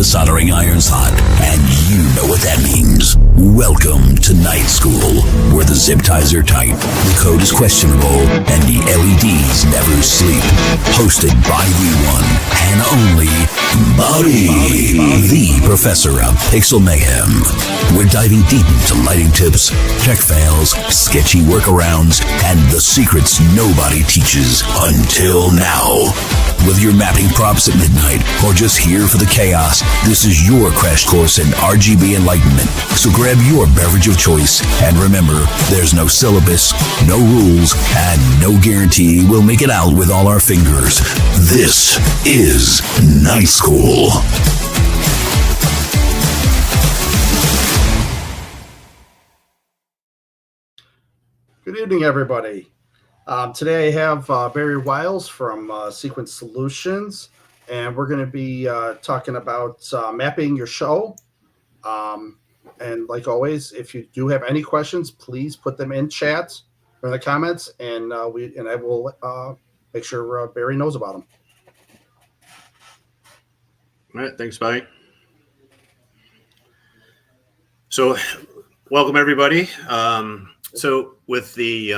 the soldering iron's hot, and you know what that means. Welcome to Night School, where the zip ties are tight, the code is questionable, and the LEDs never sleep. Hosted by the one and only Bobby, the professor of Pixel Mayhem. We're diving deep into lighting tips, tech fails, sketchy workarounds, and the secrets nobody teaches until now. Whether you're mapping props at midnight or just here for the chaos, this is your crash course in RGB enlightenment. So grab your beverage of choice and remember, there's no syllabus, no rules, and no guarantee we'll make it out with all our fingers. This is Night School. Good evening, everybody. Today I have Barry Wiles from Sequence Solutions, and we're going to be talking about mapping your show. And like always, if you do have any questions, please put them in chat or in the comments, and I will make sure Barry knows about them. All right, thanks, Bobby. So, welcome everybody. So, with the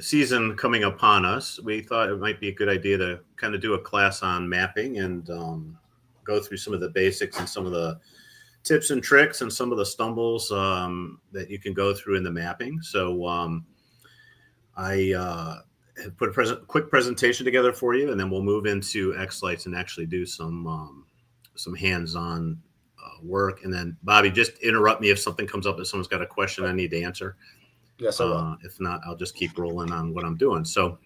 season coming upon us, we thought it might be a good idea to kind of do a class on mapping and go through some of the basics and some of the tips and tricks and some of the stumbles that you can go through in the mapping. So I have put a quick presentation together for you, and then we'll move into xLights and actually do some hands-on work. And then, Bobby, just interrupt me if something comes up, if someone's got a question I need to answer. Yes, I will. If not, I'll just keep rolling on what I'm doing. So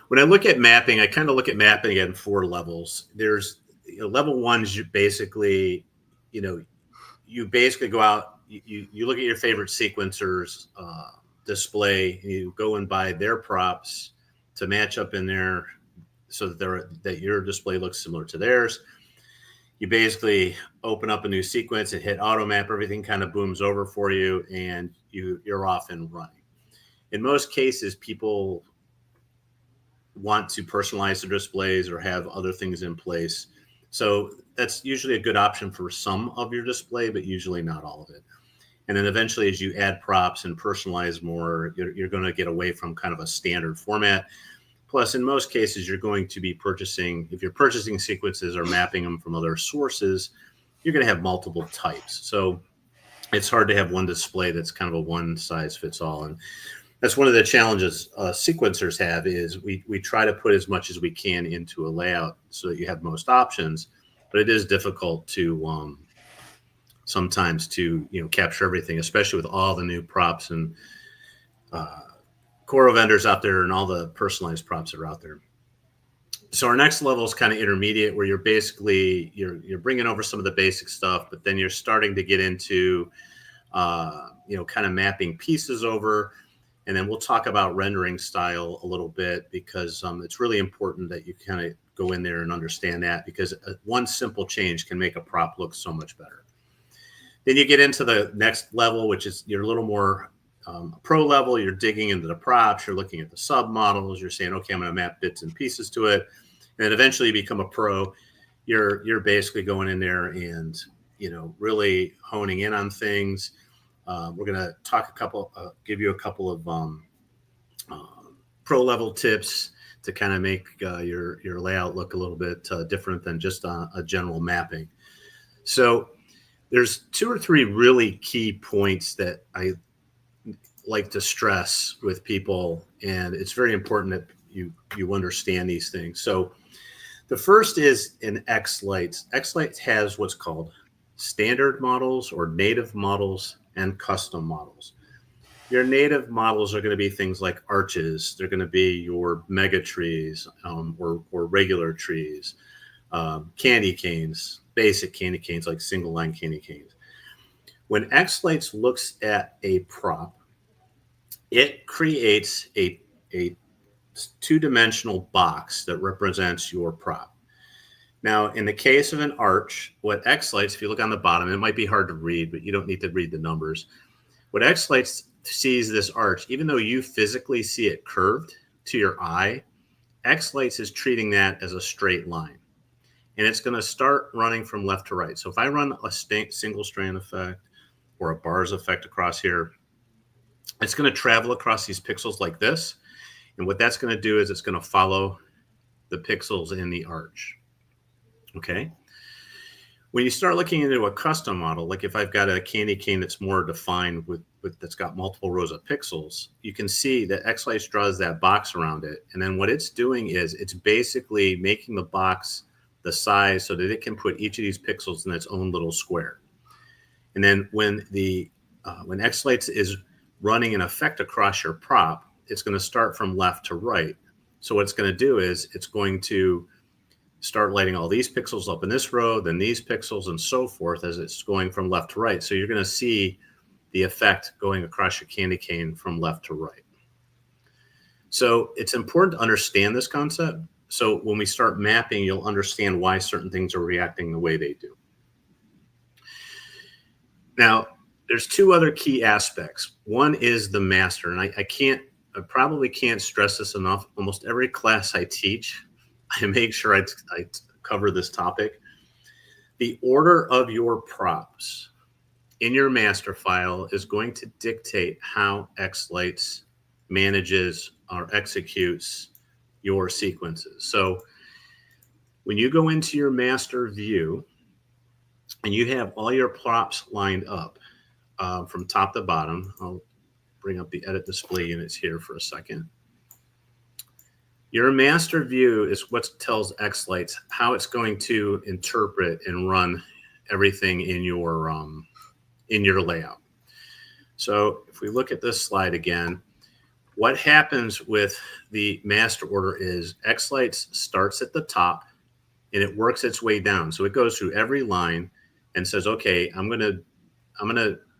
when I look at mapping, I kind of look at mapping in 4 levels. There's level 1 is you basically go out, you look at your favorite sequencers display, and you go and buy their props to match up in there so that your display looks similar to theirs. You basically open up a new sequence and hit auto map. Everything kind of booms over for you, and you're off and running. In most cases, people want to personalize their displays or have other things in place. So that's usually a good option for some of your display, but usually not all of it. And then eventually, as you add props and personalize more, you're going to get away from kind of a standard format. Plus, in most cases, you're going to be purchasing, if you're purchasing sequences or mapping them from other sources, you're going to have multiple types. So it's hard to have one display that's kind of a one size fits all. And that's one of the challenges sequencers have is we try to put as much as we can into a layout so that you have most options, but it is difficult to sometimes to capture everything, especially with all the new props and Coro vendors out there and all the personalized props that are out there. So our next level is kind of intermediate, where you're basically you're bringing over some of the basic stuff, but then you're starting to get into kind of mapping pieces over, and then we'll talk about rendering style a little bit, because it's really important that you kind of go in there and understand that, because one simple change can make a prop look so much better. Then you get into the next level, which is you're a little more pro level. You're digging into the props. You're looking at the sub models. You're saying, okay, I'm going to map bits and pieces to it. And then eventually you become a pro. You're basically going in there and, really honing in on things. We're going to give you a couple of pro level tips to kind of make your layout look a little bit different than just a general mapping. So there's 2 or 3 really key points that I like to stress with people, and it's very important that you understand these things. So the first is in xLights. xLights has what's called standard models or native models and custom models. Your native models are going to be things like arches. They're going to be your mega trees or regular trees, candy canes, basic candy canes like single line candy canes. When xLights looks at a prop, it creates a 2-dimensional box that represents your prop. Now, in the case of an arch, what xLights, if you look on the bottom, it might be hard to read, but you don't need to read the numbers. What xLights sees this arch, even though you physically see it curved to your eye, xLights is treating that as a straight line. and it's going to start running from left to right. So if I run a single strand effect or a bars effect across here, it's going to travel across these pixels like this. And what that's going to do is it's going to follow the pixels in the arch. Okay. When you start looking into a custom model, like if I've got a candy cane that's more defined with that's got multiple rows of pixels, you can see that xLights draws that box around it. And then what it's doing is it's basically making the box the size so that it can put each of these pixels in its own little square. And then when xLights is running an effect across your prop, it's going to start from left to right. So what it's going to do is it's going to start lighting all these pixels up in this row, then these pixels, and so forth as it's going from left to right. So you're going to see the effect going across your candy cane from left to right. So it's important to understand this concept. So when we start mapping, you'll understand why certain things are reacting the way they do. Now, there's two other key aspects. One is the master, and I probably can't stress this enough. Almost every class I teach, I make sure I cover this topic. The order of your props in your master file is going to dictate how xLights manages or executes your sequences. So when you go into your master view and you have all your props lined up from top to bottom, I'll bring up the edit display units here for a second. Your master view is what tells xLights how it's going to interpret and run everything in your layout. So if we look at this slide again, what happens with the master order is xLights starts at the top and it works its way down. So it goes through every line and says, okay, I'm gonna,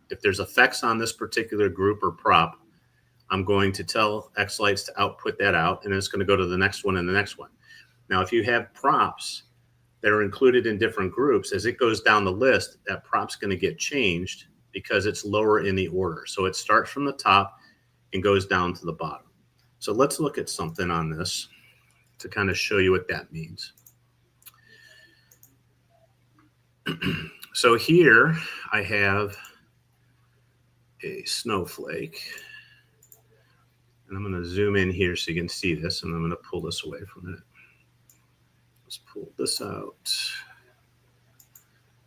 if there's effects on this particular group or prop, I'm going to tell xLights to output that out, and it's going to go to the next one and the next one. Now, if you have props that are included in different groups, as it goes down the list, that prop's going to get changed because it's lower in the order. So it starts from the top and goes down to the bottom. So let's look at something on this to kind of show you what that means. So here I have a snowflake. And I'm going to zoom in here so you can see this, and I'm going to pull this away from it. Let's pull this out.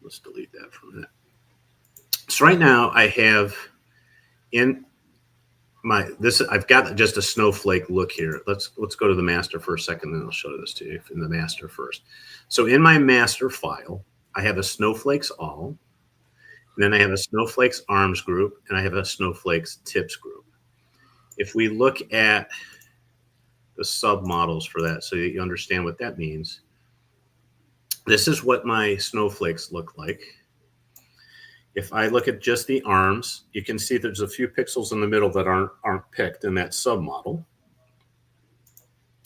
Let's delete that from it. So right now I have in my I've got just a snowflake look here. Let's go to the master for a second, then I'll show this to you in the master first. So in my master file, I have a snowflakes all, and then I have a snowflakes arms group, and I have a snowflakes tips group. If we look at the submodels for that so that you understand what that means, this is what my snowflakes look like. If I look at just the arms, you can see there's a few pixels in the middle that aren't picked in that submodel.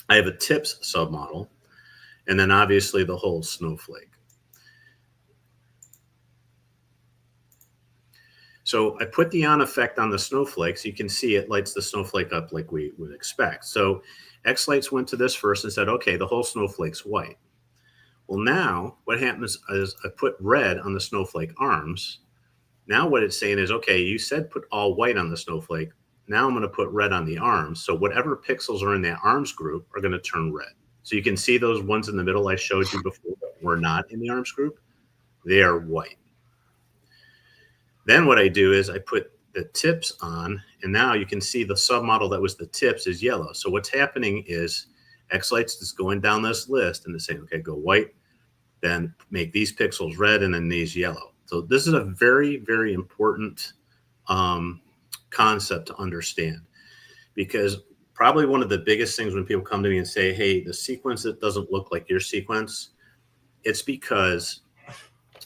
I have a tips submodel, and then obviously the whole snowflake. So I put the on effect on the snowflakes. You can see it lights the snowflake up like we would expect. So xLights went to this first and said, okay, the whole snowflake's white. Well, now what happens is I put red on the snowflake arms. Now what it's saying is, okay, you said put all white on the snowflake. Now I'm going to put red on the arms. So whatever pixels are in that arms group are going to turn red. So you can see those ones in the middle I showed you before that were not in the arms group. They are white. Then what I do is I put the tips on, and now you can see the submodel that was the tips is yellow. So what's happening is xLights is going down this list and it's saying, okay, go white, then make these pixels red, and then these yellow. So this is a very, very important concept to understand, because probably one of the biggest things when people come to me and say, hey, the sequence that doesn't look like your sequence, it's because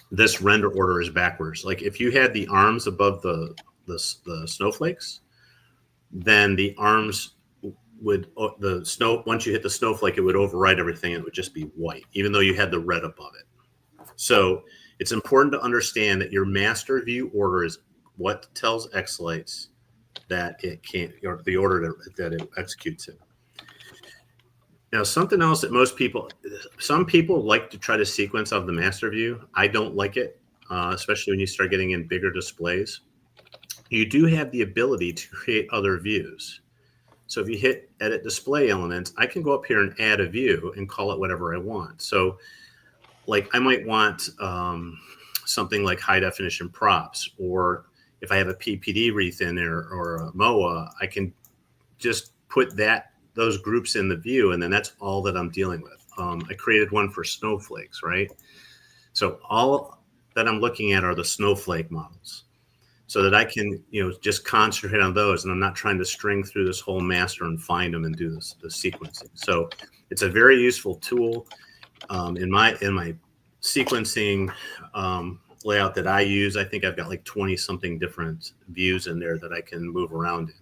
this render order is backwards. Like if you had the arms above the snowflakes, then the arms would once you hit the snowflake, it would override everything. It would just be white, even though you had the red above it. So it's important to understand that your master view order is what tells xLights that it can't, or the order that it executes it. Now, something else that some people like to try to sequence of the master view. I don't like it, especially when you start getting in bigger displays. You do have the ability to create other views. So if you hit edit display elements, I can go up here and add a view and call it whatever I want. So like I might want something like high definition props, or if I have a PPD wreath in there or a MOA, I can just put those groups in the view, and then that's all that I'm dealing with. I created one for snowflakes, right? So all that I'm looking at are the snowflake models, so that I can, just concentrate on those, and I'm not trying to string through this whole master and find them and do the sequencing. So it's a very useful tool in my sequencing layout that I use. I think I've got like 20 something different views in there that I can move around in.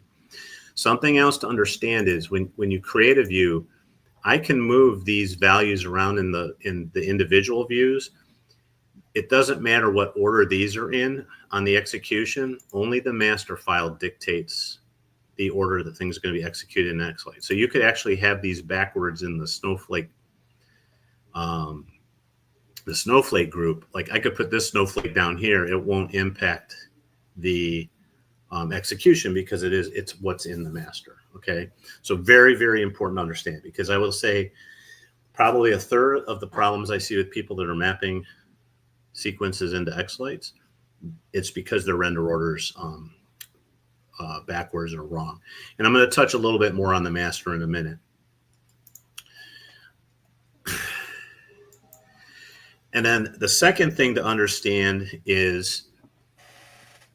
Something else to understand is when you create a view, I can move these values around in the individual views. It doesn't matter what order these are in on the execution. Only the master file dictates the order that things are going to be executed in xLights. So you could actually have these backwards in the snowflake group. Like I could put this snowflake down here. It won't impact the execution because it's what's in the master. Okay, so very, very important to understand, because I will say probably a third of the problems I see with people that are mapping sequences into xLights, it's because their render orders backwards or wrong. And I'm going to touch a little bit more on the master in a minute. And then the second thing to understand is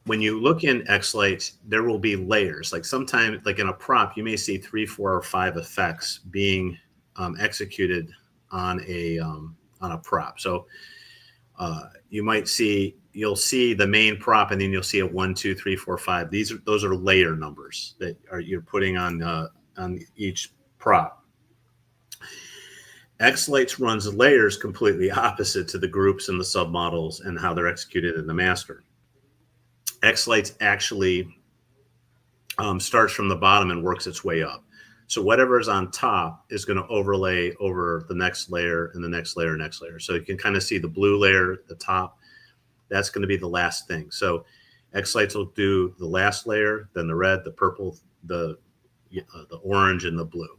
when you look in xLights, there will be layers. Like sometimes, like in a prop, you may see 3, 4, or 5 effects being executed on a prop. So you'll see the main prop, and then you'll see a 1, 2, 3, 4, 5. Those are layer numbers that you're putting on each prop. xLights runs layers completely opposite to the groups and the submodels and how they're executed in the master. xLights actually starts from the bottom and works its way up. So whatever is on top is going to overlay over the next layer and the next layer, next layer. So you can kind of see the blue layer at the top. That's going to be the last thing. So xLights will do the last layer, then the red, the purple, the orange, and the blue.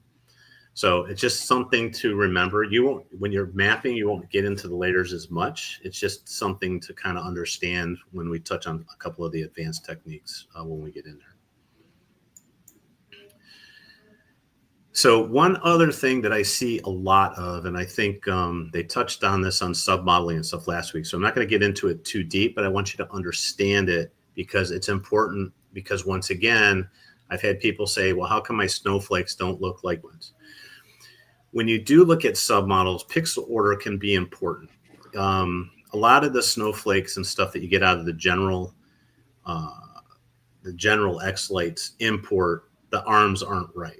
So it's just something to remember. When you're mapping, you won't get into the layers as much. It's just something to kind of understand when we touch on a couple of the advanced techniques when we get in there. So one other thing that I see a lot of, and I think they touched on this on submodeling and stuff last week, so I'm not going to get into it too deep, but I want you to understand it because it's important. Because once again, I've had people say, well, how come my snowflakes don't look like ones? When you do look at submodels, pixel order can be important. A lot of the snowflakes and stuff that you get out of the general xLights import, the arms aren't right.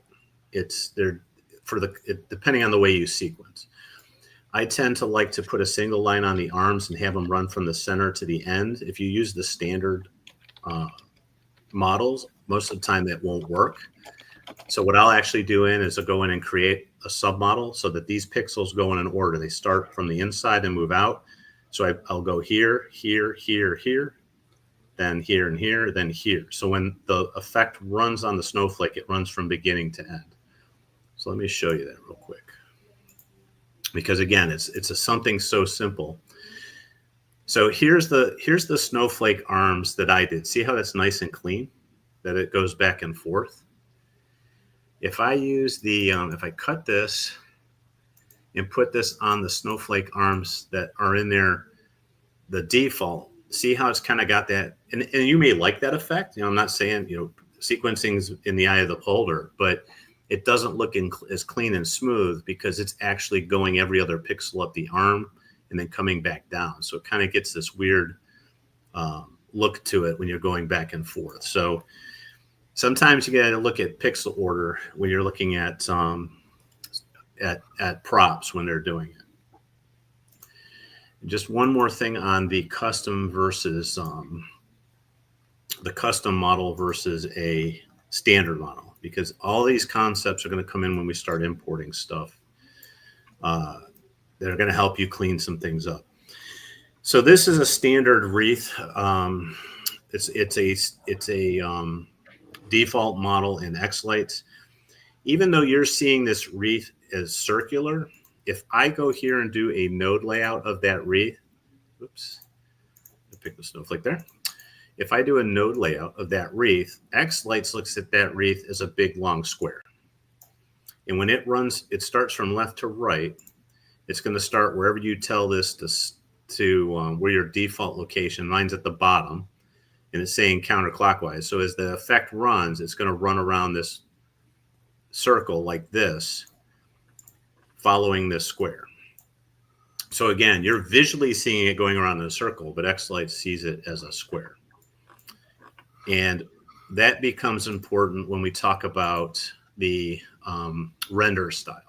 Depending on the way you sequence. I tend to like to put a single line on the arms and have them run from the center to the end. If you use the standard models, most of the time that won't work. So what I'll actually do is I'll go in and create a submodel so that these pixels go in an order. They start from the inside and move out. So I'll go here, here, here, here, then here and here, then here. So when the effect runs on the snowflake, it runs from beginning to end. So let me show you that real quick. Because again, it's something so simple. So here's the snowflake arms that I did. See how that's nice and clean, that it goes back and forth. If I use if I cut this and put this on the snowflake arms that are in there, the default, see how it's kind of got that, and you may like that effect. I'm not saying, sequencing's in the eye of the beholder, but it doesn't look as clean and smooth because it's actually going every other pixel up the arm and then coming back down. So it kind of gets this weird look to it when you're going back and forth. So sometimes you got to look at pixel order when you're looking at props when they're doing it. Just one more thing on the custom versus the custom model versus a standard model, because all these concepts are going to come in when we start importing stuff that are going to help you clean some things up. So this is a standard wreath. It's a default model in xLights. Even though you're seeing this wreath as circular, if I go here and do a node layout of that wreath, oops, I'll pick the snowflake there. If I do a node layout of that wreath, xLights looks at that wreath as a big long square. And when it runs, it starts from left to right. It's going to start wherever you tell this to where your default location. Mine's at the bottom, and it's saying counterclockwise. So as the effect runs, it's going to run around this circle like this, following this square. So again, you're visually seeing it going around in a circle, but xLights sees it as a square. And that becomes important when we talk about the render style.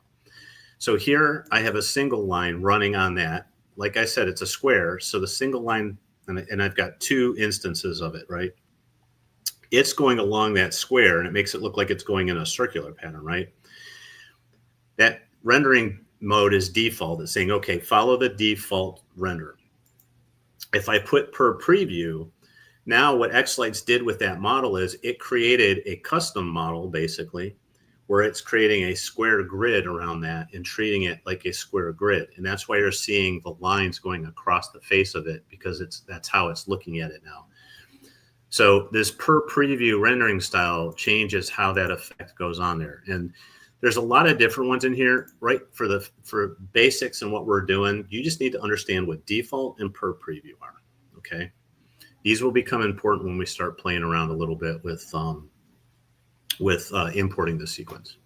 So here I have a single line running on that. Like I said, it's a square. So the single line, and I've got two instances of it, right? It's going along that square, and it makes it look like it's going in a circular pattern, right? That rendering mode is default. It's saying, okay, follow the default render. If I put per preview, now what xLights did with that model is it created a custom model, basically, where it's creating a square grid around that and treating it like a square grid. And that's why you're seeing the lines going across the face of it, because that's how it's looking at it now. So this per preview rendering style changes how that effect goes on there. And there's a lot of different ones in here, right? For basics and what we're doing, you just need to understand what default and per preview are, okay? These will become important when we start playing around a little bit with importing the sequence.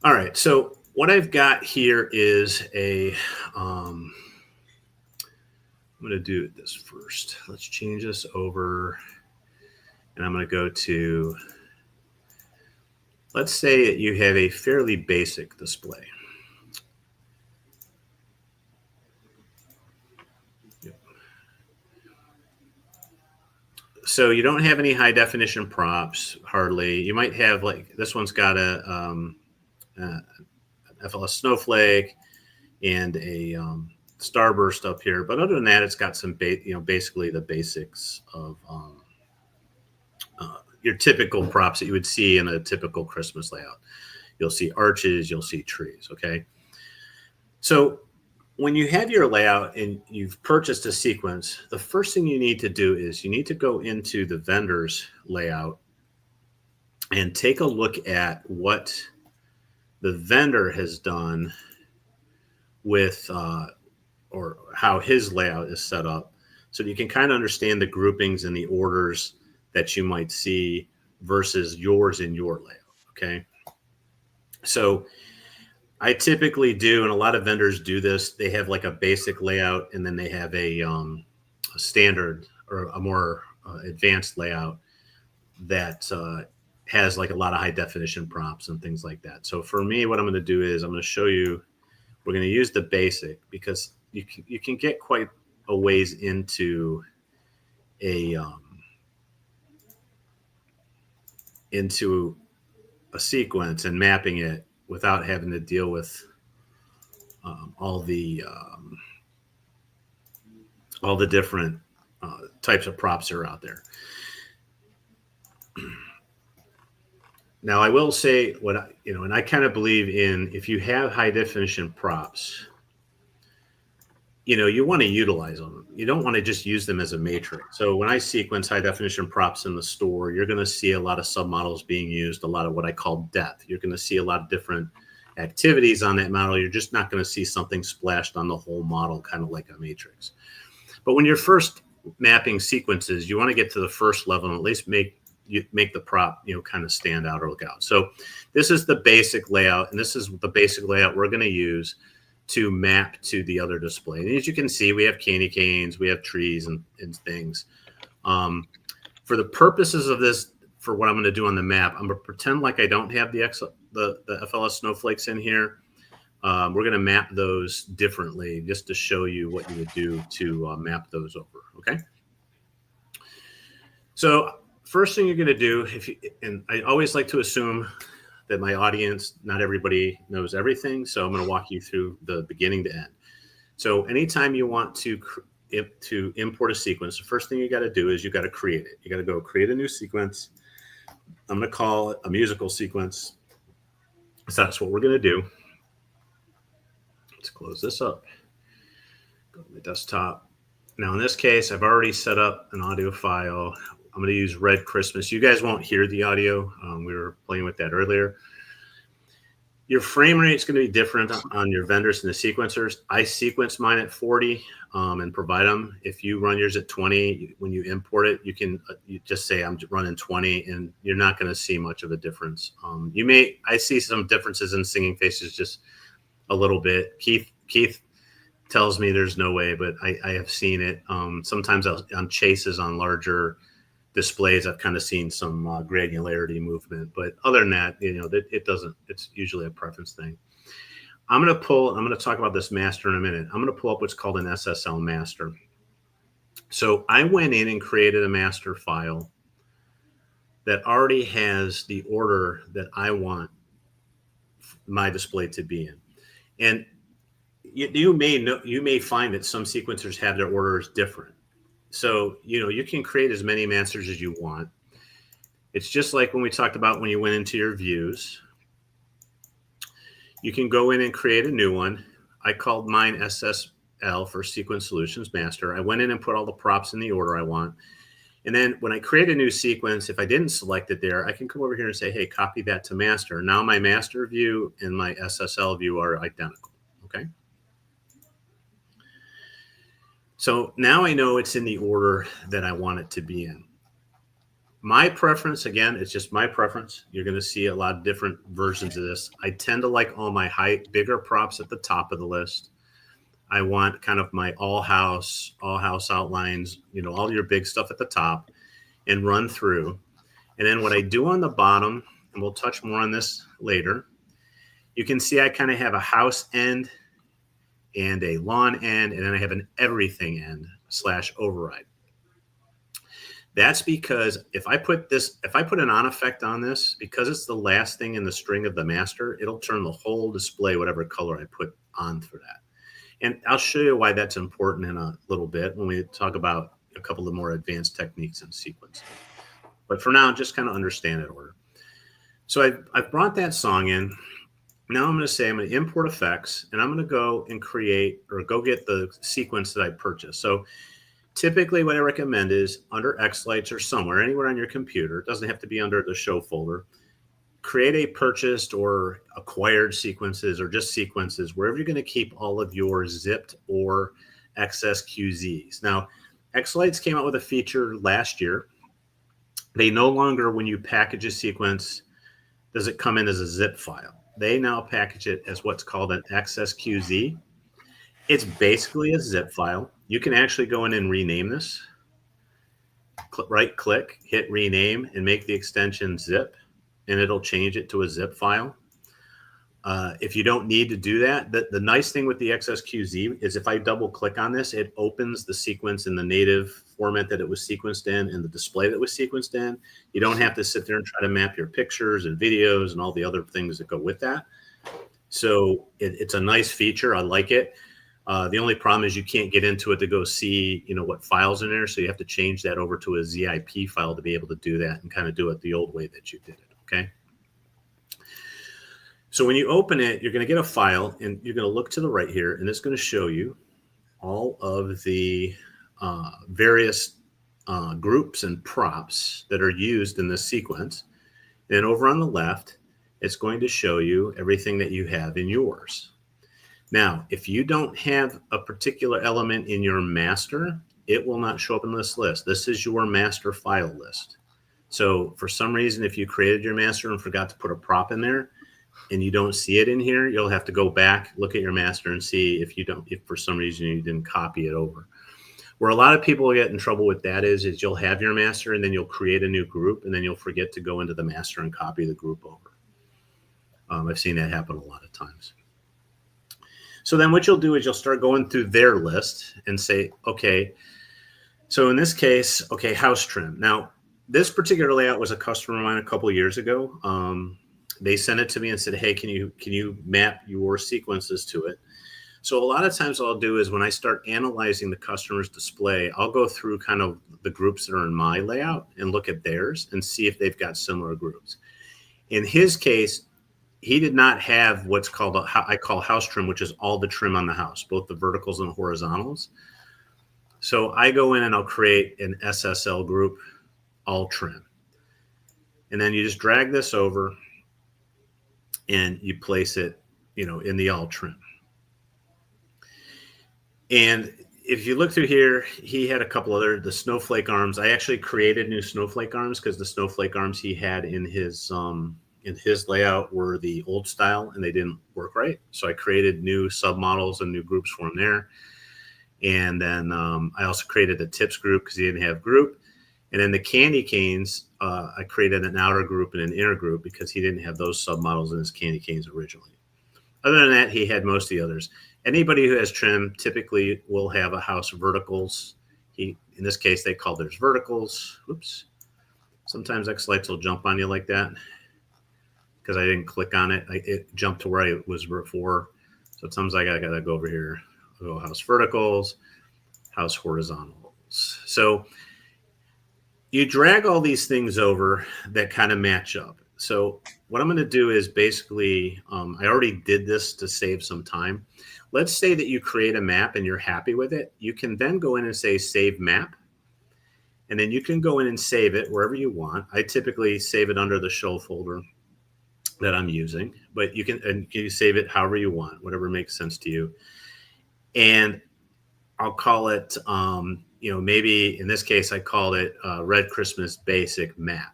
All right, so what I've got here is I'm going to do this first. Let's change this over, and I'm going to go to, let's say that you have a fairly basic display. So you don't have any high definition props, hardly. You might have, like, this one's got a FLS snowflake and a starburst up here, but other than that, it's got some basically the basics of your typical props that you would see in a typical Christmas layout. You'll see arches, you'll see trees. Okay, so when you have your layout and you've purchased a sequence, the first thing you need to do is you need to go into the vendor's layout and take a look at what the vendor has done with or how his layout is set up, so that you can kind of understand the groupings and the orders that you might see versus yours in your layout. Okay, so I typically do, and a lot of vendors do this, they have like a basic layout, and then they have a standard or a more advanced layout that has like a lot of high definition props and things like that. So for me, what I'm going to do is I'm going to show you, we're going to use the basic, because you can get quite a ways into a sequence and mapping it without having to deal with all the different types of props that are out there. Now, I will say and I kind of believe in, if you have high definition props, you want to utilize them. You don't want to just use them as a matrix. So when I sequence high definition props in the store, you're going to see a lot of submodels being used, a lot of what I call depth. You're going to see a lot of different activities on that model. You're just not going to see something splashed on the whole model, kind of like a matrix. But when you're first mapping sequences, you want to get to the first level and at least make the prop, kind of stand out or look out. So this is the basic layout, and this is the basic layout we're going to use to map to the other display. And as you can see, we have candy canes, we have trees and things. For the purposes of this, for what I'm going to do on the map, I'm going to pretend like I don't have the FLS snowflakes in here. We're going to map those differently just to show you what you would do to map those over. Okay. So first thing you're going to do, and I always like to assume that my audience, not everybody knows everything. So I'm going to walk you through the beginning to end. So anytime you want to import a sequence, the first thing you got to do is you got to create it. You got to go create a new sequence. I'm going to call it a musical sequence. So that's what we're going to do. Let's close this up. Go to the desktop. Now in this case, I've already set up an audio file. I'm going to use Red Christmas. You guys won't hear the audio. We were playing with that earlier. Your frame rate is going to be different on your vendors and the sequencers. I sequence mine at 40 and provide them. If you run yours at 20, when you import it, you can you just say I'm running 20, and you're not going to see much of a difference. I see some differences in Singing Faces just a little bit. Keith tells me there's no way, but I have seen it. Sometimes on chases on larger displays, I've kind of seen some granularity movement, but other than that, it doesn't. It's usually a preference thing. I'm going to talk about this master in a minute. I'm going to pull up what's called an SSL master. So I went in and created a master file that already has the order that I want my display to be in. And you may find that some sequencers have their orders different. So, you can create as many masters as you want. It's just like when we talked about when you went into your views. You can go in and create a new one. I called mine SSL for Sequence Solutions Master. I went in and put all the props in the order I want. And then when I create a new sequence, if I didn't select it there, I can come over here and say, hey, copy that to master. Now my master view and my SSL view are identical. Okay. So now I know it's in the order that I want it to be in. My preference, again, it's just my preference. You're going to see a lot of different versions of this. I tend to like all my bigger props at the top of the list. I want kind of my all house outlines, all your big stuff at the top, and run through. And then what I do on the bottom, and we'll touch more on this later, you can see I kind of have a house end and a lawn end, and then I have an everything end / override. That's because if I put an on effect on this, because it's the last thing in the string of the master, it'll turn the whole display whatever color I put on for that. And I'll show you why that's important in a little bit when we talk about a couple of more advanced techniques in sequencing. But for now, just kind of understand that order. So I've brought that song in. Now I'm going to say I'm going to import effects, and I'm going to go and create or go get the sequence that I purchased. So typically what I recommend is under xLights or somewhere, anywhere on your computer, it doesn't have to be under the show folder, create a purchased or acquired sequences or just sequences, wherever you're going to keep all of your zipped or XSQZs. Now, xLights came out with a feature last year. They no longer, when you package a sequence, does it come in as a zip file. They now package it as what's called an XSQZ. It's basically a zip file. You can actually go in and rename this. Right click, hit rename, and make the extension zip, and it'll change it to a zip file. If you don't need to do that, the nice thing with the XSQZ is if I double click on this, it opens the sequence in the native format that it was sequenced in and the display that was sequenced in. You don't have to sit there and try to map your pictures and videos and all the other things that go with that. So it's a nice feature. I like it. The only problem is you can't get into it to go see, what files in there. So you have to change that over to a ZIP file to be able to do that and kind of do it the old way that you did it. Okay. So when you open it, you're going to get a file, and you're going to look to the right here, and it's going to show you all of the various groups and props that are used in this sequence. And over on the left, it's going to show you everything that you have in yours. Now, if you don't have a particular element in your master, it will not show up in this list. This is your master file list. So for some reason, if you created your master and forgot to put a prop in there and you don't see it in here, you'll have to go back, look at your master, and see if for some reason you didn't copy it over. Where a lot of people get in trouble with that is you'll have your master and then you'll create a new group and then you'll forget to go into the master and copy the group over. I've seen that happen a lot of times. So then what you'll do is you'll start going through their list and say, okay, so in this case, okay, house trim. Now, this particular layout was a customer of mine a couple of years ago. They sent it to me and said, hey, can you map your sequences to it? So a lot of times what I'll do is when I start analyzing the customer's display, I'll go through kind of the groups that are in my layout and look at theirs and see if they've got similar groups. In his case, he did not have what's called I call house trim, which is all the trim on the house, both the verticals and horizontals. So I go in and I'll create an SSL group, all trim. And then you just drag this over and you place it, in the all trim. And if you look through here, he had a couple the snowflake arms. I actually created new snowflake arms because the snowflake arms he had in his layout were the old style and they didn't work right. So I created new submodels and new groups for him there. And then I also created a tips group because he didn't have group. And then the candy canes, I created an outer group and an inner group because he didn't have those submodels in his candy canes originally. Other than that, he had most of the others. Anybody who has trim typically will have a house verticals. In this case, they call theirs verticals. Oops. Sometimes xLights will jump on you like that because I didn't click on it. It jumped to where I was before. So sometimes I got to go over here. I'll go house verticals, house horizontals. So you drag all these things over that kind of match up. So what I'm going to do is basically, I already did this to save some time. Let's say that you create a map and you're happy with it. You can then go in and say save map. And then you can go in and save it wherever you want. I typically save it under the show folder that I'm using, but you can save it however you want, whatever makes sense to you. And I'll call it, maybe in this case, I called it Red Christmas Basic Map.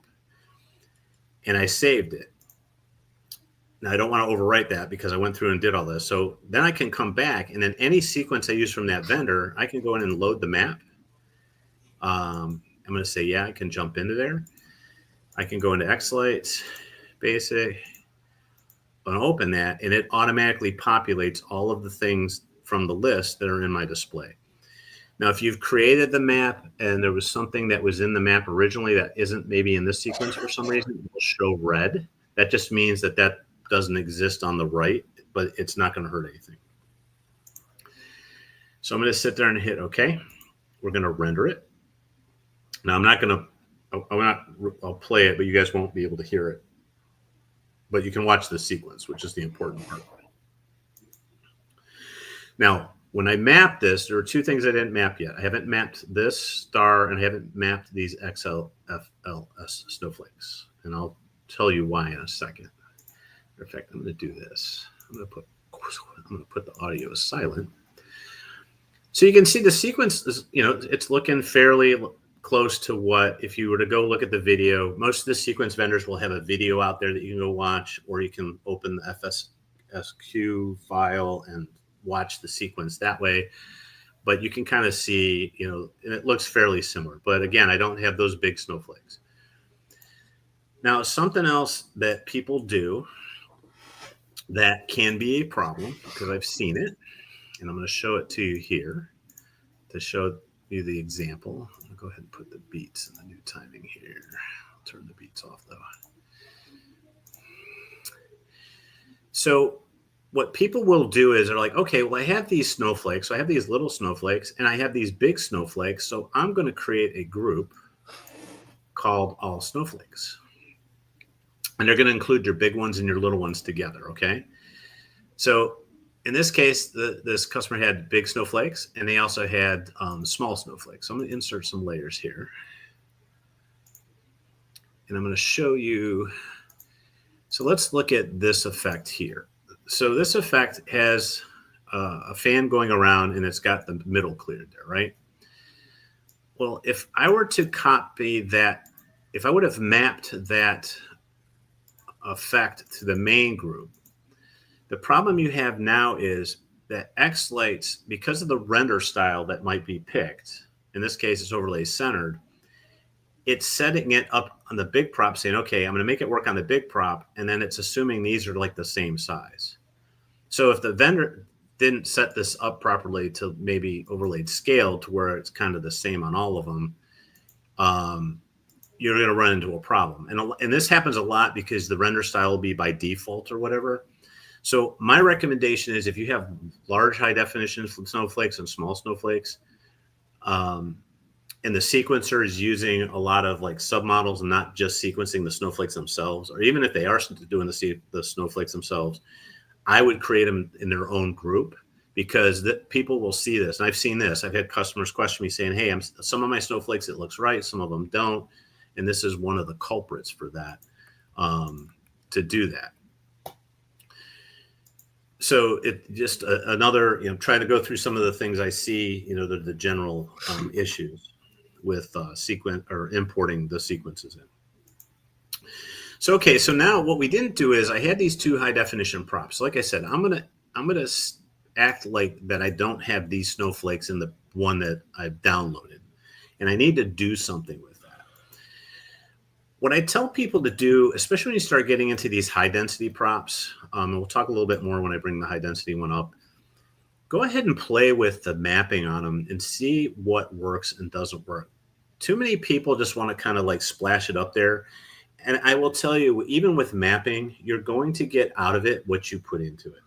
And I saved it. Now, I don't want to overwrite that because I went through and did all this. So then I can come back, and then any sequence I use from that vendor, I can go in and load the map. I'm going to say, yeah, I can jump into there. I can go into xLights, Basic, and open that, and it automatically populates all of the things from the list that are in my display. Now, if you've created the map and there was something that was in the map originally that isn't maybe in this sequence for some reason, it will show red. That just means that doesn't exist on the right, but it's not going to hurt anything. So I'm going to sit there and hit OK. We're going to render it. Now, I'll play it, but you guys won't be able to hear it. But you can watch the sequence, which is the important part. Now, when I map this, there are two things I didn't map yet. I haven't mapped this star, and I haven't mapped these XLFLS snowflakes. And I'll tell you why in a second. In fact, I'm going to do this. I'm going to put the audio as silent. So you can see the sequence is, it's looking fairly close to what, if you were to go look at the video, most of the sequence vendors will have a video out there that you can go watch, or you can open the FSQ file and watch the sequence that way. But you can kind of see, and it looks fairly similar. But again, I don't have those big snowflakes. Now, something else that people do that can be a problem, because I've seen it, and I'm going to show it to you here to show you the example. I'm going to go ahead and put the beats in the new timing here. I'll turn the beats off, though. So what people will do is they're like, okay, well, I have these snowflakes. So I have these little snowflakes, and I have these big snowflakes. So I'm going to create a group called All Snowflakes. And they're going to include your big ones and your little ones together, okay? So in this case, this customer had big snowflakes, and they also had small snowflakes. So I'm going to insert some layers here. And I'm going to show you. So let's look at this effect here. So this effect has a fan going around, and it's got the middle cleared there, right? Well, if I were to copy that, if I would have mapped that effect to the main group, the problem you have now is that xLights, because of the render style that might be picked, in this case it's overlay centered, it's setting it up on the big prop saying, okay, I'm going to make it work on the big prop, and then it's assuming these are like the same size. So if the vendor didn't set this up properly to maybe overlaid scale to where it's kind of the same on all of them, you're going to run into a problem. And this happens a lot because the render style will be by default or whatever. So my recommendation is if you have large high definition snowflakes and small snowflakes, and the sequencer is using a lot of like submodels and not just sequencing the snowflakes themselves, or even if they are doing the snowflakes themselves, I would create them in their own group, because people will see this. And I've seen this. I've had customers question me saying, hey, some of my snowflakes, it looks right, some of them don't. And this is one of the culprits for that, to do that. So it just another, trying to go through some of the things I see, the general issues with sequence or importing the sequences in. So, okay, so now what we didn't do is I had these two high definition props. Like I said, I'm gonna act like that I don't have these snowflakes in the one that I've downloaded, and I need to do something with that. What I tell people to do, especially when you start getting into these high density props, and we'll talk a little bit more when I bring the high density one up, go ahead and play with the mapping on them and see what works and doesn't work. Too many people just want to kind of like splash it up there. And I will tell you, even with mapping, you're going to get out of it what you put into it.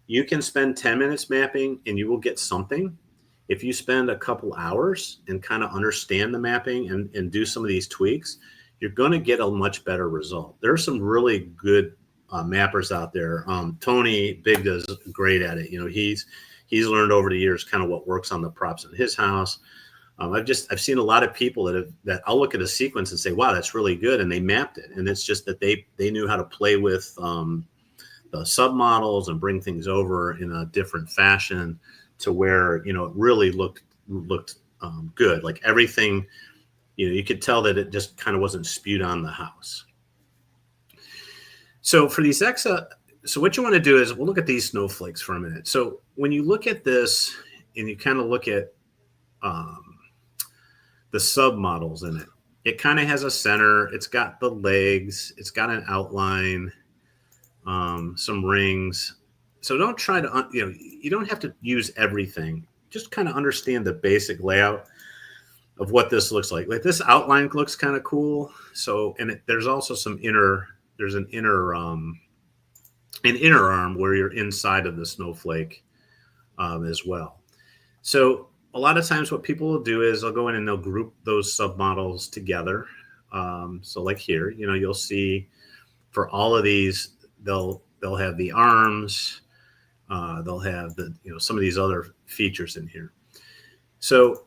You can spend 10 minutes mapping and you will get something. If you spend a couple hours and kind of understand the mapping and do some of these tweaks, you're going to get a much better result. There are some really good mappers out there. Tony Big does great at it. He's learned over the years kind of what works on the props in his house. I've seen a lot of people that I'll look at a sequence and say, wow, that's really good. And they mapped it. And it's just that they knew how to play with the submodels and bring things over in a different fashion to where, it really looked good. Like everything, you could tell that it just kind of wasn't spewed on the house. So for these so what you want to do is we'll look at these snowflakes for a minute. So when you look at this and you kind of look at the submodels in it, it kind of has a center. It's got the legs. It's got an outline, some rings. So don't try to, you don't have to use everything. Just kind of understand the basic layout of what this looks like. Like this outline looks kind of cool. So, and there's also there's an inner arm where you're inside of the snowflake as well. So a lot of times what people will do is they'll go in and they'll group those submodels together. So like here, you'll see for all of these, they'll have the arms, they'll have the, some of these other features in here. So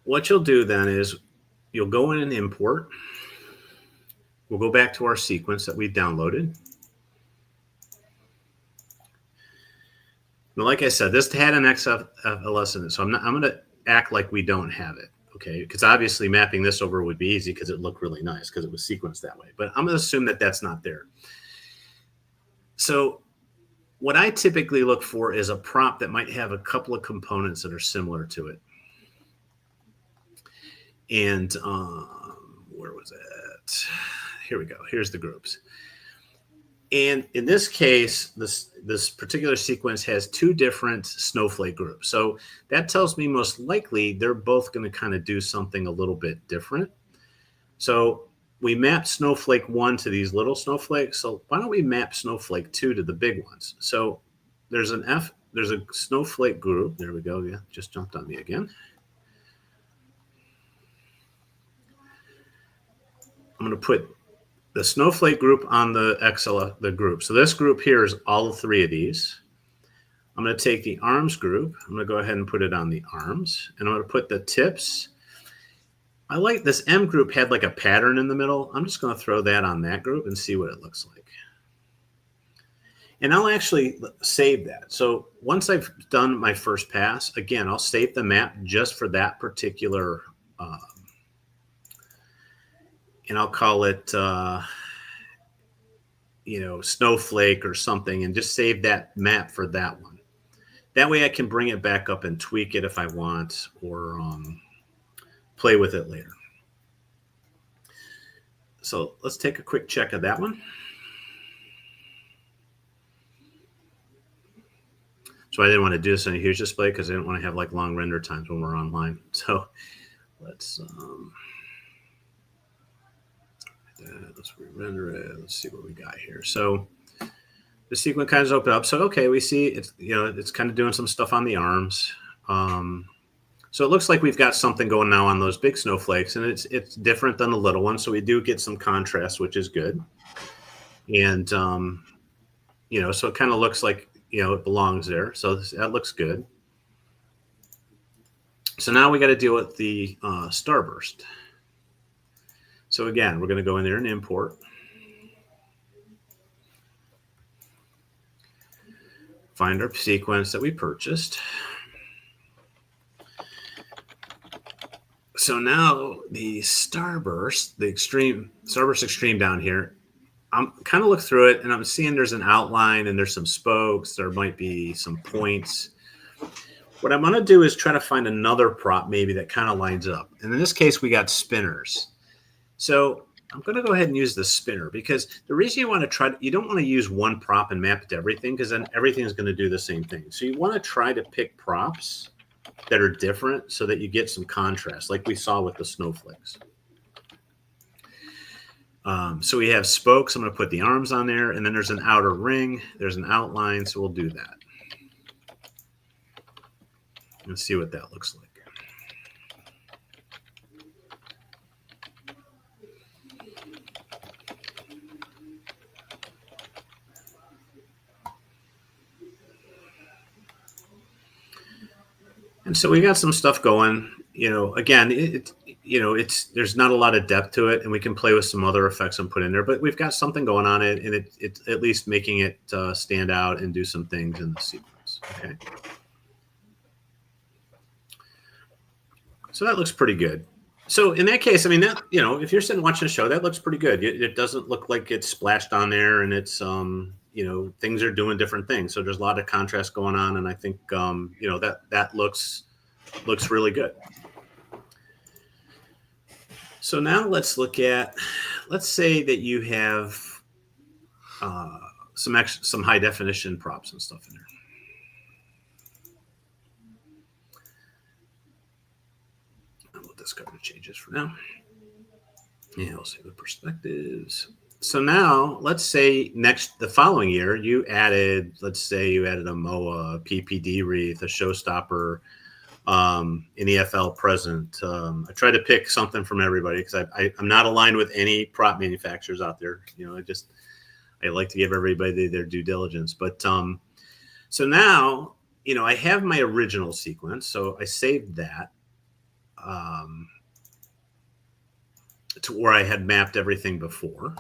what you'll do then is you'll go in and import. We'll go back to our sequence that we downloaded. Now, like I said, this had an XLS in it, so I'm going to act like we don't have it, okay? Because obviously mapping this over would be easy because it looked really nice because it was sequenced that way. But I'm going to assume that that's not there. So what I typically look for is a prop that might have a couple of components that are similar to it. And where was it? Here we go. Here's the groups. And in this case, this particular sequence has two different snowflake groups. So that tells me most likely they're both going to kind of do something a little bit different. So we mapped snowflake 1 to these little snowflakes. So why don't we map snowflake 2 to the big ones? So there's a snowflake group. There we go. Yeah, just jumped on me again. I'm going to put the snowflake group on the group. So this group here is all 3 of these. I'm going to take the arms group. I'm going to go ahead and put it on the arms. And I'm going to put the tips. I like this M group had like a pattern in the middle. I'm just going to throw that on that group and see what it looks like. And I'll actually save that. So once I've done my first pass, again, I'll save the map just for that particular and I'll call it, snowflake or something, and just save that map for that one. That way I can bring it back up and tweak it if I want, or play with it later. So let's take a quick check of that one. So I didn't want to do this in a huge display because I didn't want to have like long render times when we're online. So let's... that. Let's re-render it. Let's see what we got here. So the sequence kind of opened up. So okay, we see it's it's kind of doing some stuff on the arms. So it looks like we've got something going now on those big snowflakes, and it's different than the little ones. So we do get some contrast, which is good. And so it kind of looks like it belongs there. So that looks good. So now we got to deal with the starburst. So again, we're going to go in there and import. Find our sequence that we purchased. So now the starburst, starburst extreme down here, I'm kind of looking through it and I'm seeing there's an outline and there's some spokes. There might be some points. What I'm going to do is try to find another prop maybe that kind of lines up. And in this case, we got spinners. So I'm going to go ahead and use the spinner because the reason you want to you don't want to use one prop and map it to everything because then everything is going to do the same thing. So you want to try to pick props that are different so that you get some contrast like we saw with the snowflakes. So we have spokes. I'm going to put the arms on there, and then there's an outer ring. There's an outline, so we'll do that. Let's see what that looks like. And so we got some stuff going. Again, there's not a lot of depth to it, and we can play with some other effects and put in there. But we've got something going on it, and it's at least making it stand out and do some things in the sequence. Okay. So that looks pretty good. So in that case, I mean, that if you're sitting watching a show, that looks pretty good. It doesn't look like it's splashed on there, and it's things are doing different things. So there's a lot of contrast going on, and I think that looks really good. So now let's say that you have some high definition props and stuff in there. I'll let this cover the changes for now. Yeah, we'll save the perspectives. So now let's say the following year you added, a MOA, PPD wreath, a showstopper, an EFL present. I try to pick something from everybody because I'm not aligned with any prop manufacturers out there. I like to give everybody their due diligence. But so now, I have my original sequence. So I saved that to where I had mapped everything before.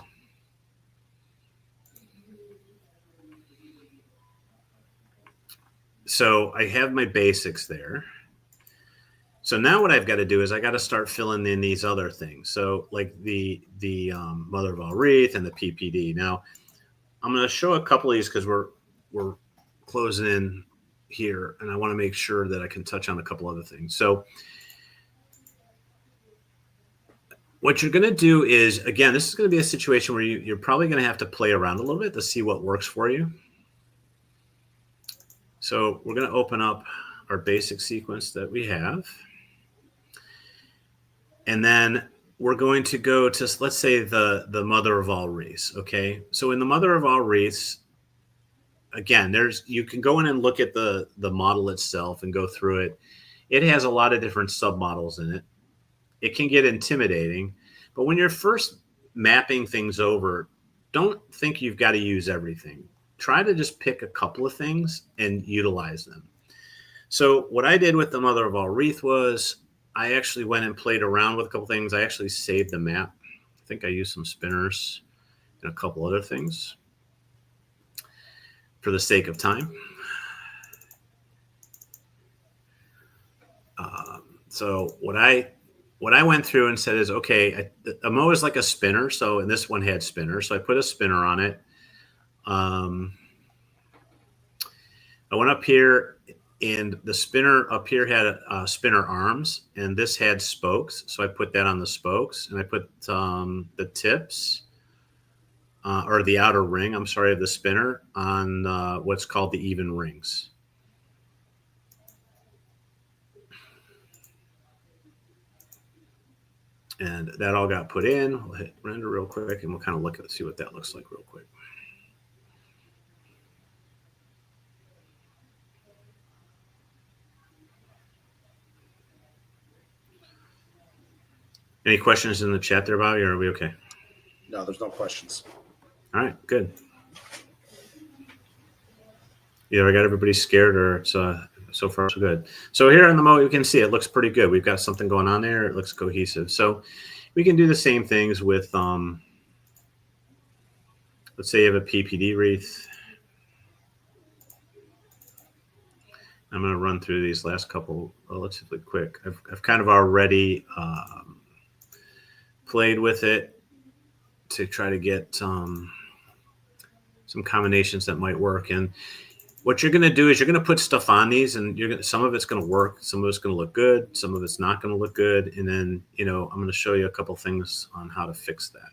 So I have my basics there. So now what I've got to do is I got to start filling in these other things. So like the mother of all wreath and the PPD. Now I'm going to show a couple of these because we're closing in here, and I want to make sure that I can touch on a couple other things. So what you're going to do is, again, this is going to be a situation where you're probably going to have to play around a little bit to see what works for you. So we're going to open up our basic sequence that we have. And then we're going to go to, let's say, the mother of all wreaths. Okay. So in the mother of all wreaths, again, you can go in and look at the model itself and go through it. It has a lot of different submodels in it. It can get intimidating, but when you're first mapping things over, don't think you've got to use everything. Try to just pick a couple of things and utilize them. So what I did with the mother of all wreath was I actually went and played around with a couple things. I actually saved the map. I think I used some spinners and a couple other things for the sake of time. So what I went through and said is, okay, a MOA is like a spinner. So, and this one had spinner. So I put a spinner on it. I went up here, and the spinner up here had spinner arms, and this had spokes. So I put that on the spokes, and I put the tips or the outer ring, of the spinner on what's called the even rings. And that all got put in. We'll hit render real quick, and we'll kind of look at see what that looks like real quick. Any questions in the chat there, Bobby, or are we okay? No, there's no questions. All right, good. Either I got everybody scared, or it's so far so good. So here in the mode, you can see it looks pretty good. We've got something going on there. It looks cohesive. So we can do the same things with, let's say you have a PPD wreath. I'm going to run through these last couple relatively quick. I've kind of already played with it to try to get some combinations that might work. And what you're going to do is you're going to put stuff on these, and some of it's going to work, some of it's going to look good, some of it's not going to look good. And then, I'm going to show you a couple things on how to fix that.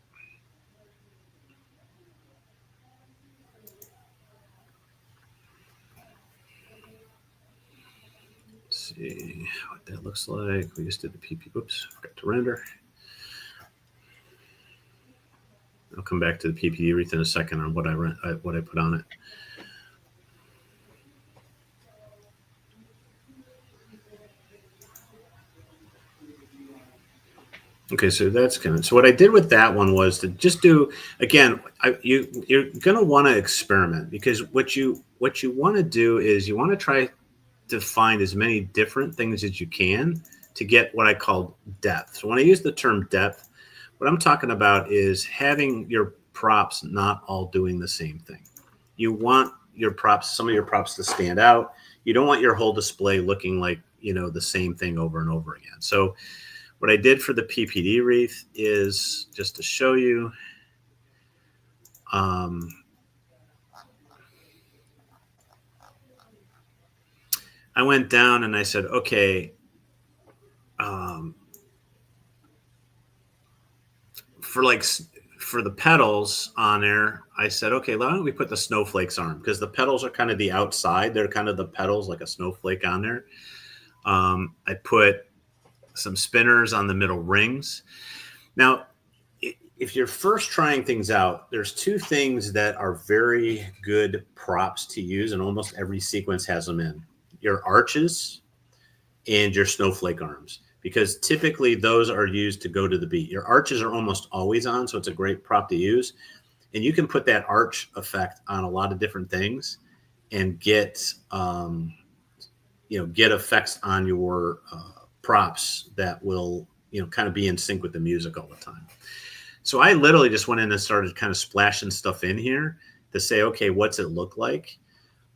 Let's see what that looks like. We just did the PP. Oops, forgot to render. I'll come back to the PPD wreath in a second on what I put on it. Okay, so that's kind of, so what I did with that one was to just do, again, you're going to want to experiment, because what you want to do is you want to try to find as many different things as you can to get what I call depth. So when I use the term depth, what I'm talking about is having your props not all doing the same thing. You want your props, some of your props to stand out. You don't want your whole display looking like, the same thing over and over again. So what I did for the PPD wreath is, just to show you, I went down and I said, okay, for the petals on there, I said, okay, why don't we put the snowflakes on, because the petals are kind of the outside. They're kind of the petals, like a snowflake on there. I put some spinners on the middle rings. Now, if you're first trying things out, there's two things that are very good props to use, and almost every sequence has them in: your arches and your snowflake arms, because typically those are used to go to the beat. Your arches are almost always on, so it's a great prop to use. And you can put that arch effect on a lot of different things and get effects on your props that will, kind of be in sync with the music all the time. So I literally just went in and started kind of splashing stuff in here to say, okay, what's it look like?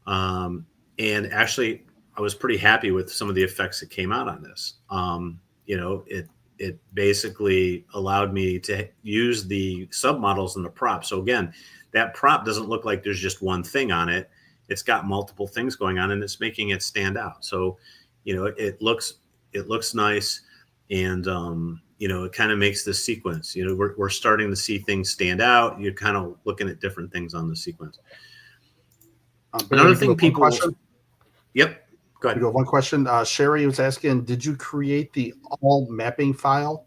And actually, I was pretty happy with some of the effects that came out on this. It basically allowed me to use the submodels in the prop. So again, that prop doesn't look like there's just one thing on it. It's got multiple things going on, and it's making it stand out. So, it looks nice, and it kind of makes the sequence. We're starting to see things stand out. You're kind of looking at different things on the sequence. Another thing, people. Yep. Go ahead. We got one question. Sherry was asking, did you create the all mapping file?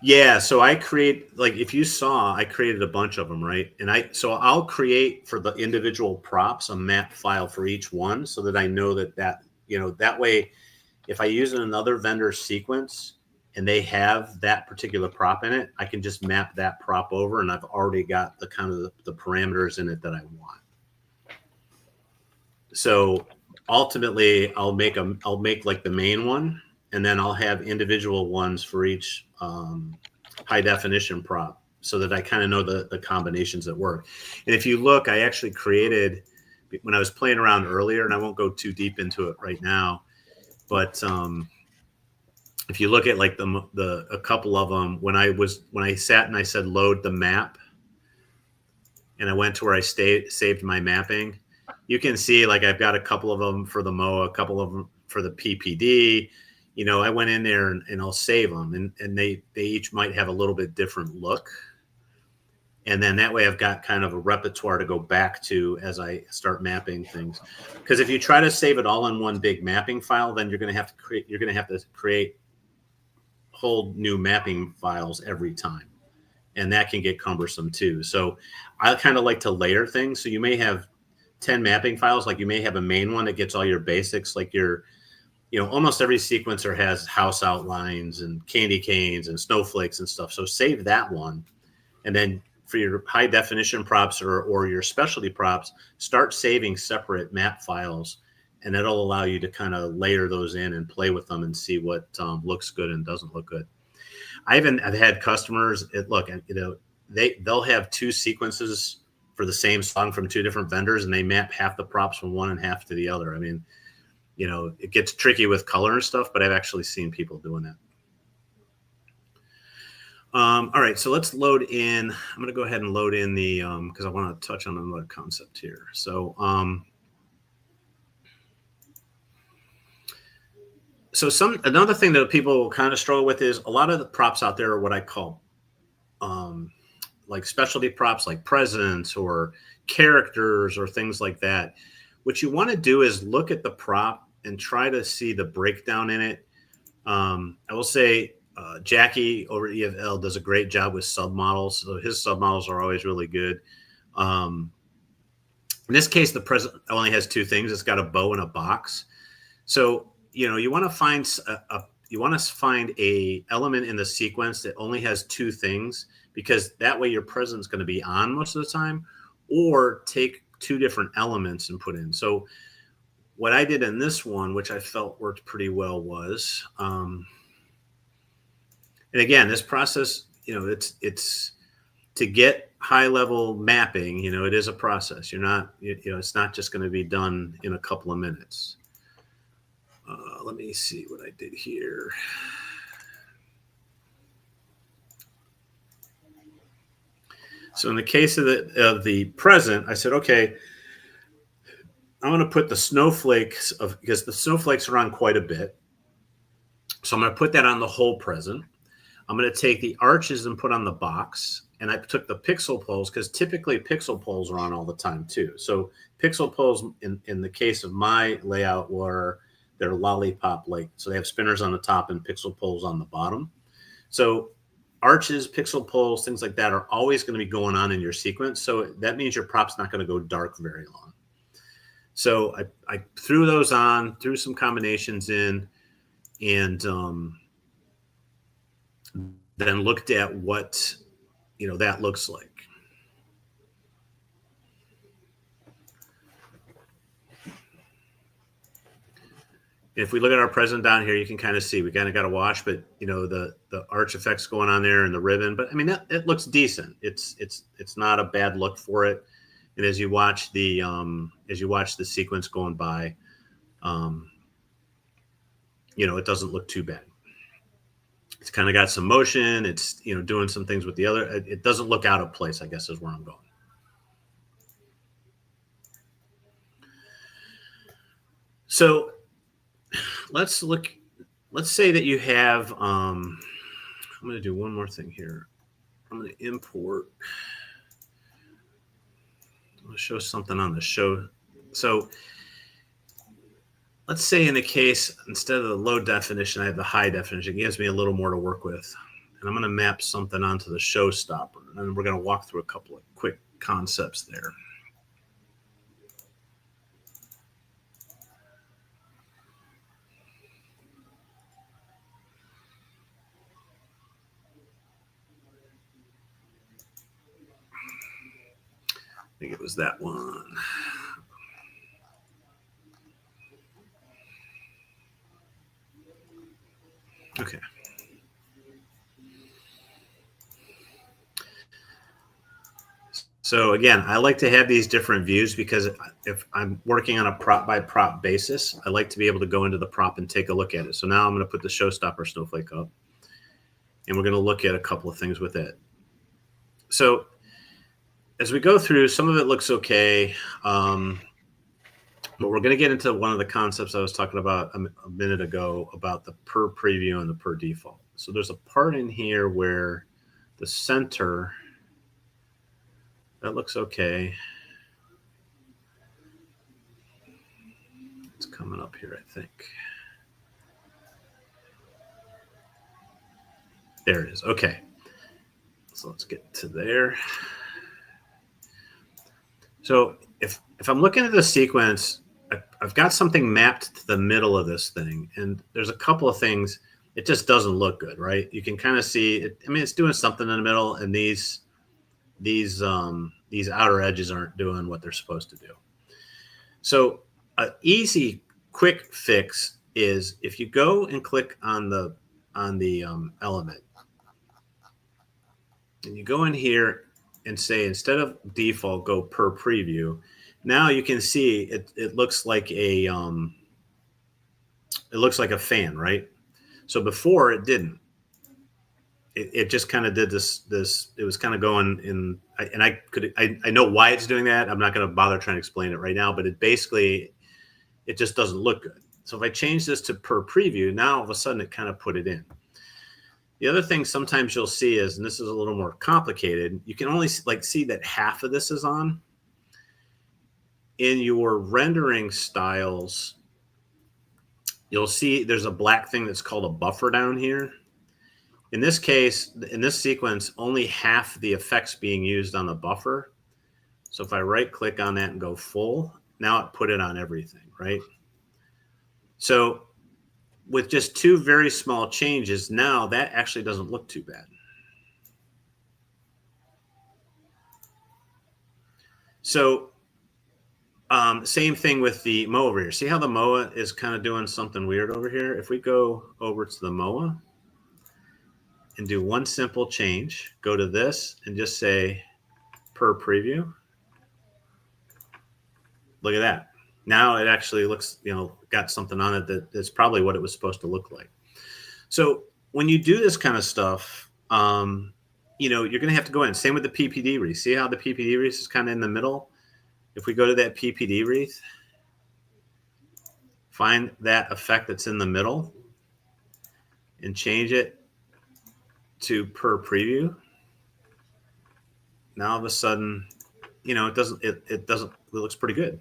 Yeah, so I if you saw, I created a bunch of them, right? And I'll create for the individual props a map file for each one, so that I know that way, if I use another vendor's sequence and they have that particular prop in it, I can just map that prop over, and I've already got the kind of the parameters in it that I want. So ultimately, I'll make like the main one, and then I'll have individual ones for each high definition prop, so that I kind of know the combinations that work. And if you look, I actually created, when I was playing around earlier, and I won't go too deep into it right now, but if you look at like a couple of them, when I sat and I said load the map, and I went to where I saved my mapping, you can see like I've got a couple of them for the MOA, a couple of them for the PPD. I went in there and I'll save them, and they each might have a little bit different look. And then that way I've got kind of a repertoire to go back to as I start mapping things. Because if you try to save it all in one big mapping file, then you're going to have to create a pull new mapping files every time. And that can get cumbersome too. So I kind of like to layer things. So you may have 10 mapping files, like you may have a main one that gets all your basics, like almost every sequencer has house outlines and candy canes and snowflakes and stuff. So save that one. And then for your high definition props or your specialty props, start saving separate map files. And that'll allow you to kind of layer those in and play with them and see what looks good and doesn't look good. I've had customers they'll have two sequences for the same song from two different vendors, and they map half the props from one and half to the other. I mean, it gets tricky with color and stuff, but I've actually seen people doing that. All right, so let's load in. I'm going to go ahead and load in the because I want to touch on another concept here. So another thing that people kind of struggle with is a lot of the props out there are what I call like specialty props, like presidents or characters or things like that. What you want to do is look at the prop and try to see the breakdown in it. I will say Jackie over at EFL does a great job with submodels. So his submodels are always really good. In this case, the president only has two things. It's got a bow and a box. So you want to find a element in the sequence that only has two things, because that way your president's going to be on most of the time, or take two different elements and put in. So what I did in this one, which I felt worked pretty well, was, and again, this process, it's to get high level mapping, it is a process. You're not, it's not just going to be done in a couple of minutes. Let me see what I did here. So in the case of the present, I said, okay, I'm going to put the snowflakes because the snowflakes are on quite a bit. So I'm going to put that on the whole present. I'm going to take the arches and put on the box. And I took the pixel poles because typically pixel poles are on all the time too. So pixel poles in the case of my layout they're lollipop like. So they have spinners on the top and pixel poles on the bottom. So arches, pixel poles, things like that are always going to be going on in your sequence. So that means your prop's not going to go dark very long. So I threw those on, threw some combinations in, and then looked at what that looks like. If we look at our present down here, you can kind of see we kind of got a wash, but the arch effects going on there and the ribbon. But I mean, it looks decent. It's not a bad look for it. And as you watch the sequence going by, it doesn't look too bad. It's kind of got some motion. It's doing some things with the other. It doesn't look out of place, I guess, is where I'm going. So let's say that you have, I'm going to do one more thing here. I'm going to import, I'm going to show something on the show. So let's say in the case, instead of the low definition, I have the high definition. It gives me a little more to work with. And I'm going to map something onto the showstopper. And then we're going to walk through a couple of quick concepts there. I think it was that one. Okay. So again, I like to have these different views because if I'm working on a prop by prop basis, I like to be able to go into the prop and take a look at it. So now I'm going to put the showstopper snowflake up, and we're going to look at a couple of things with it. So as we go through, some of it looks okay. But we're going to get into one of the concepts I was talking about a minute ago about the per preview and the per default. So there's a part in here where the center, that looks okay. It's coming up here, I think. There it is. Okay. So let's get to there. So if I'm looking at the sequence, I've got something mapped to the middle of this thing, and there's a couple of things. It just doesn't look good, right? You can kind of see it. I mean, it's doing something in the middle, and these outer edges aren't doing what they're supposed to do. So an easy, quick fix is if you go and click on the element, and you go in here and say, instead of default, go per preview. Now you can see it looks like a fan, right? So before it didn't. It just kind of did this. It was kind of going in, and I know why it's doing that. I'm not going to bother trying to explain it right now, but it just doesn't look good. So if I change this to per preview, now all of a sudden it kind of put it in. The other thing sometimes you'll see is, and this is a little more complicated, you can only see that half of this is on. In your rendering styles, you'll see there's a black thing that's called a buffer down here. In this case, in this sequence, only half the effects being used on the buffer. So if I right click on that and go full, now it put it on everything, right? So with just two very small changes, now that actually doesn't look too bad. So same thing with the MOA over here. See how the MOA is kind of doing something weird over here? If we go over to the MOA and do one simple change, go to this and just say per preview. Look at that. Now it actually looks, got something on it that's probably what it was supposed to look like. So when you do this kind of stuff, you're going to have to go in. Same with the PPD wreath. See how the PPD wreath is kind of in the middle? If we go to that PPD wreath, find that effect that's in the middle and change it to per preview. Now all of a sudden, it looks pretty good.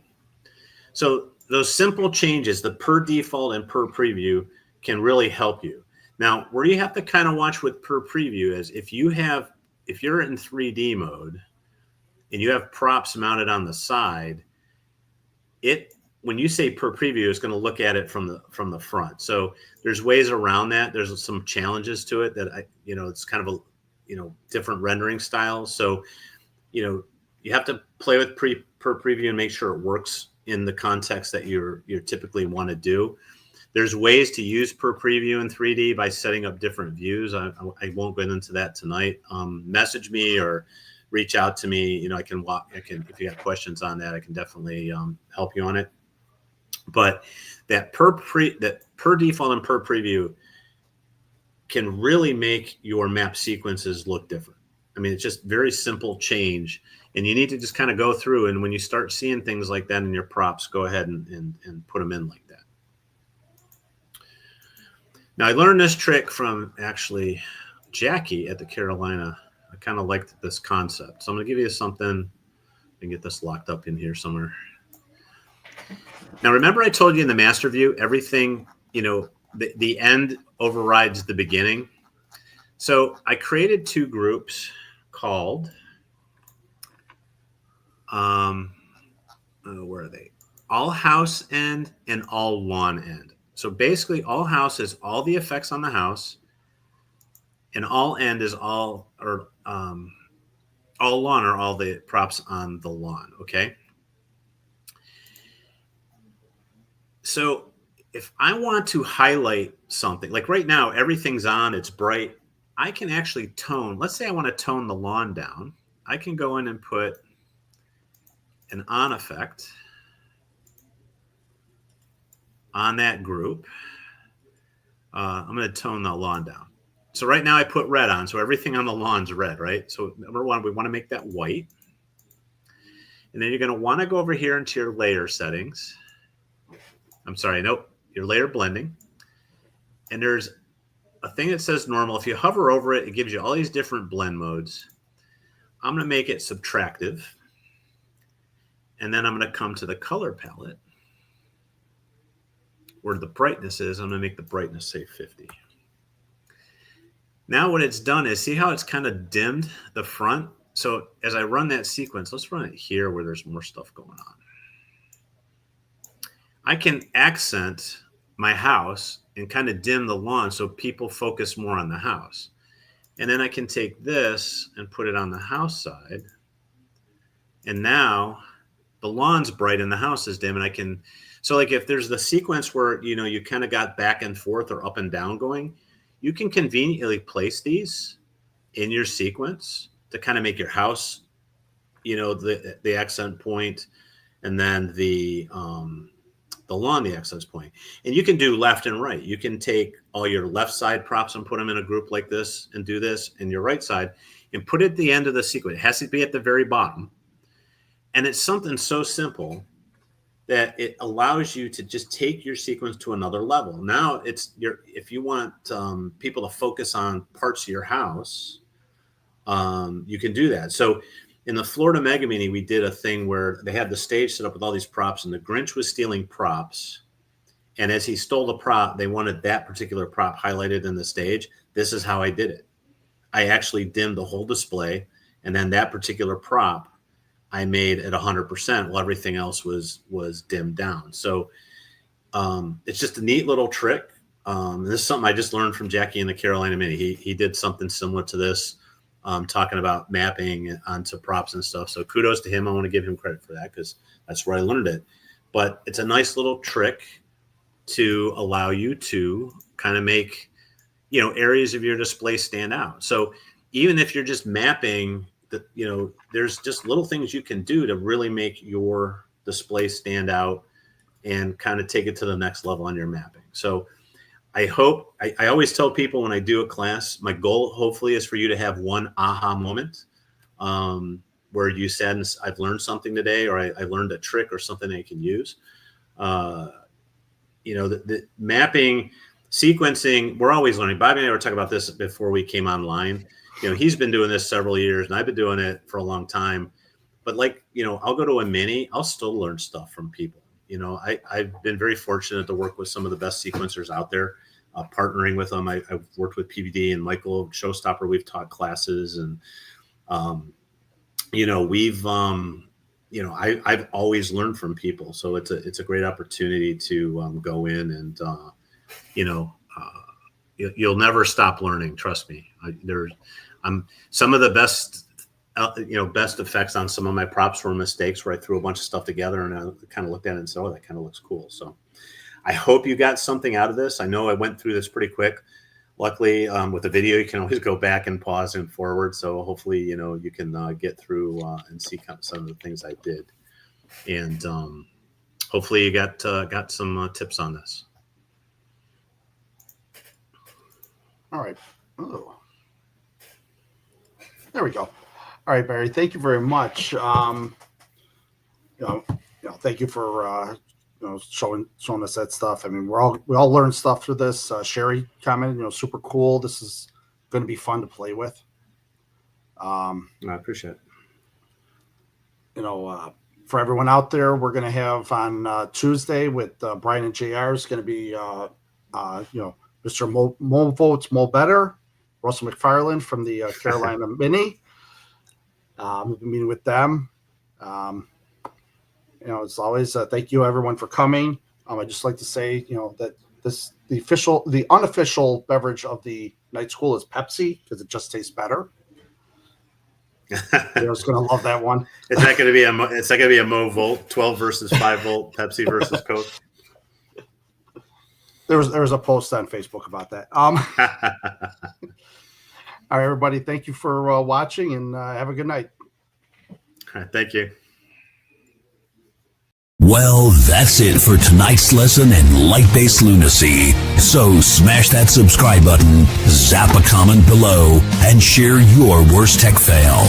So those simple changes, the per default and per preview, can really help you. Now, where you have to kind of watch with per preview is if you're in 3D mode and you have props mounted on the side, when you say per preview, it's going to look at it from the front. So there's ways around that. There's some challenges to it that it's kind of a different rendering styles. So you have to play with per preview and make sure it works in the context that you typically want to do. There's ways to use per preview in 3D by setting up different views. I won't get into that tonight. Message me or reach out to me. I can if you have questions on that, I can definitely help you on it. But that per default and per preview can really make your map sequences look different. I mean, it's just very simple change, and you need to just kind of go through. And when you start seeing things like that in your props, go ahead and put them in like that. Now, I learned this trick from actually Jackie at the Carolina. I kind of liked this concept. So I'm going to give you something and get this locked up in here somewhere. Now, remember I told you in the master view, everything, the end overrides the beginning. So I created two groups called, where are they? All house end and all lawn end. So basically all house is all the effects on the house, and all end is all lawn are all the props on the lawn. Okay. So if I want to highlight something, like right now, everything's on, it's bright. I can actually tone. Let's say I want to tone the lawn down. I can go in and put an on effect on that group. I'm going to tone the lawn down. So right now I put red on, so everything on the lawn's red, right? So number one, we want to make that white. And then you're going to want to go over here into your layer settings. I'm sorry, nope, your layer blending. And there's a thing that says normal. If you hover over it, it gives you all these different blend modes. I'm going to make it subtractive. And then I'm going to come to the color palette where the brightness is. I'm going to make the brightness say 50. Now what it's done is, see how it's kind of dimmed the front? So as I run that sequence, let's run it here where there's more stuff going on. I can accent my house and kind of dim the lawn so people focus more on the house. And then I can take this and put it on the house side. And now the lawn's bright and the house is dim. And I can, so like if there's the sequence where, you know, you kind of got back and forth or up and down going, you can conveniently place these in your sequence to kind of make your house, you know, the accent point, and then the lawn, the accent point. And you can do left and right. You can take all your left side props and put them in a group like this and do this, and your right side and put it at the end of the sequence. It has to be at the very bottom. And it's something so simple that it allows you to just take your sequence to another level. Now if you want people to focus on parts of your house, you can do that. So in the Florida Mega Mini, we did a thing where they had the stage set up with all these props, and the Grinch was stealing props. And as he stole the prop, they wanted that particular prop highlighted in the stage. This is how I did it. I actually dimmed the whole display, and then that particular prop I made at 100% while everything else was dimmed down. So it's just a neat little trick. This is something I just learned from Jackie in the Carolina Mini. He did something similar to this, talking about mapping onto props and stuff. So kudos to him. I want to give him credit for that because that's where I learned it. But it's a nice little trick to allow you to kind of make, you know, areas of your display stand out. So even if you're just mapping, you know, there's just little things you can do to really make your display stand out and kind of take it to the next level on your mapping. So I hope, I always tell people when I do a class, my goal hopefully is for you to have one aha moment where you said, I've learned something today, or I learned a trick or something I can use. You know, the mapping, sequencing, we're always learning. Bobby and I were talking about this before we came online. You know, he's been doing this several years and I've been doing it for a long time. But like, you know, I'll go to a mini, I'll still learn stuff from people. You know, I've been very fortunate to work with some of the best sequencers out there, partnering with them. I've worked with PVD and Michael Showstopper. We've taught classes, and, you know, we've, you know, I've always learned from people. So it's a great opportunity to go in and, you know, you'll never stop learning. Trust me. I'm some of the best, you know, best effects on some of my props were mistakes where I threw a bunch of stuff together and I kind of looked at it and said, oh, that kind of looks cool. So I hope you got something out of this. I know I went through this pretty quick. Luckily, with the video, you can always go back and pause and forward. So hopefully, you know, you can get through and see some of the things I did. And hopefully you got some tips on this. All right. Oh. There we go. All right, Barry. Thank you very much. You know, thank you for you know, showing us that stuff. I mean, we all learn stuff through this. Sherry commented, you know, super cool. This is going to be fun to play with. I appreciate it. You know, for everyone out there, we're going to have on Tuesday with Brian and JR is going to be, you know, Mr. Mo Votes Mo Better, Russell McFarland from the Carolina Mini. Meeting with them. You know, as always, thank you everyone for coming. I'd just like to say, you know, that the unofficial beverage of the night school is Pepsi because it just tastes better. I was going to love that one. It's not going to be a Mo Volt 12 versus 5 volt Pepsi versus Coke. There was a post on Facebook about that. All right, everybody. Thank you for watching, and have a good night. All right, thank you. Well, that's it for tonight's lesson in light-based lunacy. So smash that subscribe button, zap a comment below, and share your worst tech fail.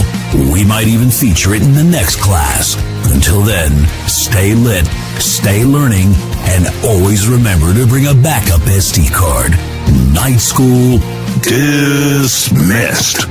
We might even feature it in the next class. Until then, stay lit, stay learning, and always remember to bring a backup SD card. Night School dismissed.